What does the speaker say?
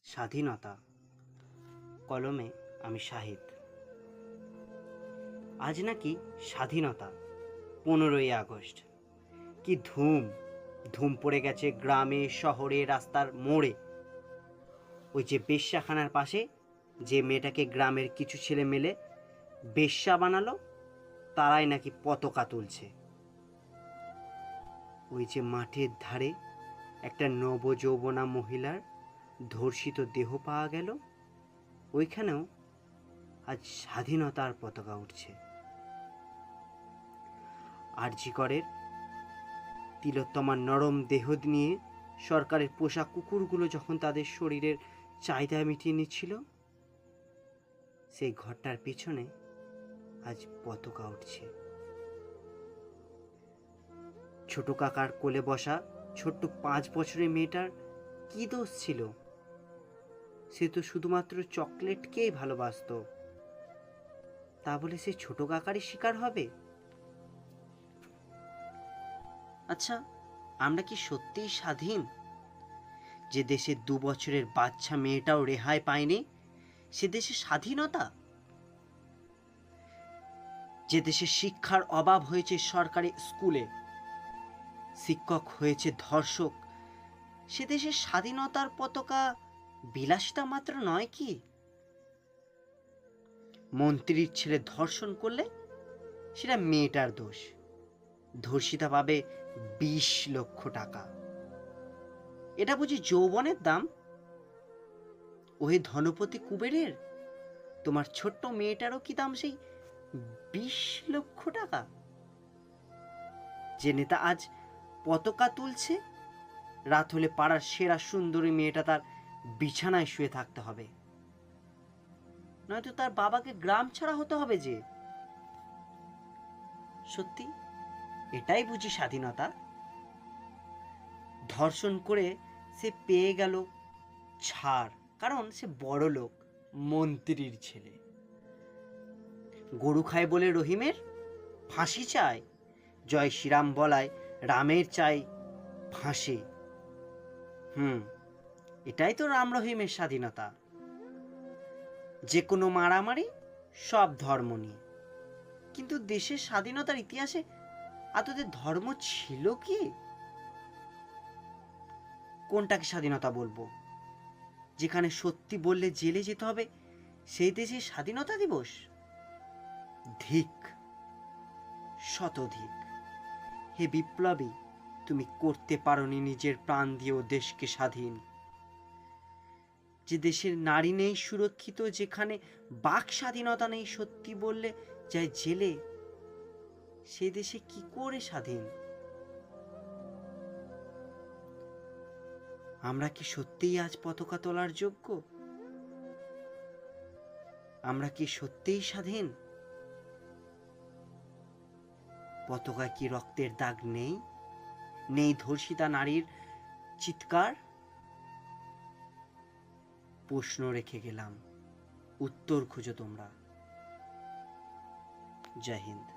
স্বাধীনতা। কলমে আমি শাহিদ। আজ নাকি স্বাধীনতা, 15ই আগস্ট। কি ধুম ধুম পড়ে গেছে গ্রামে, শহরে, রাস্তার মোড়ে। ওই যে বেশ্যাখানার পাশে যে মেয়েটাকে গ্রামের কিছু ছেলে মেলে বেশ্যা বানালো, তারাই নাকি পতাকা তুলছে। ওই যে মাঠের ধারে একটা নবযৌবনা মহিলার ধর্ষিত দেহ পাওয়া গেল, ওইখানেও আজ স্বাধীনতার পতাকা উঠছে। আরজি করের তিলোত্তমার নরম দেহ নিয়ে সরকারের পোষা কুকুরগুলো যখন তাদের শরীরের চাহিদা মিটিয়ে নিচ্ছিল, সেই ঘরটার পিছনে আজ পতাকা উঠছে। ছোট কাকার কোলে বসা ছোট্ট 5 বছরের মেয়েটার কি দোষ ছিল? সে তো শুধুমাত্র চকলেটকেই ভালোবাসত। তা বলে সে ছোট কাকারই শিকার হবে? আচ্ছা, আমরা কি সত্যিই স্বাধীন? যে দেশে 2 বছরের বাচ্চা মেয়েটাও রেহাই পায়নি, সে দেশে স্বাধীনতা? যে দেশে শিক্ষার অভাব হয়েছে সরকারি স্কুলে, শিক্ষক হয়েছে ধর্ষক, সে দেশে স্বাধীনতার পতাকা বিলাসিতা মাত্র নয় কি? মন্ত্রীর ছেলে ধর্ষণ করলে সেটা মেয়েটার দোষ, ধর্ষিতা পাবে 20 লক্ষ টাকা। এটা বুঝি যৌবনের দাম? ওহে ধনপতি কুবেরের, তোমার ছোট্ট মেয়েটারও কি দাম সেই 20 লক্ষ টাকা? যে নেতা আজ পতাকা তুলছে, রাত হলে পাড়ার সেরা সুন্দরী মেয়েটা তার বিছানায় শুয়ে থাকতে হবে, নয়তো তার বাবাকে গ্রাম ছাড়া হতে হবে। যে সত্যি এটাই বুঝি স্বাধীনতা? ধর্ষণ করে সে পেয়ে গেল ছাড়, কারণ সে বড় লোক, মন্ত্রীর ছেলে। গরু খায় বলে রহিমের ফাঁসি চায়, জয় শ্রীরাম বলায় রামের চাই ফাঁসি। এটাই তো রাম রহিমের স্বাধীনতা। যে কোনো মারামারি সব ধর্ম নিয়ে। কিন্তু দেশের স্বাধীনতার ইতিহাসে আদতে ধর্ম ছিল কি? কোনটাকে স্বাধীনতা বলবো? যেখানে সত্যি বললে জেলে যেতে হবে, সেই দেশে স্বাধীনতা দিবস? ধিক, শতধিক। হে বিপ্লবী, তুমি করতে পারোনি নিজের প্রাণ দিয়েও দেশকে স্বাধীন। যে দেশের নারী নেই সুরক্ষিত, যেখানে বাক স্বাধীনতা নেই, সত্যি বললে যায় জেলে, সে দেশে কি করে স্বাধীন? আমরা কি সত্যিই আজ পতাকা তোলার যোগ্য? আমরা কি সত্যিই স্বাধীন? পতাকায় কি রক্তের দাগ নেই? নেই ধর্ষিতা নারীর চিৎকার? প্রশ্ন রেখে গেলাম, উত্তর খুঁজো তোমরা। জয় হিন্দ।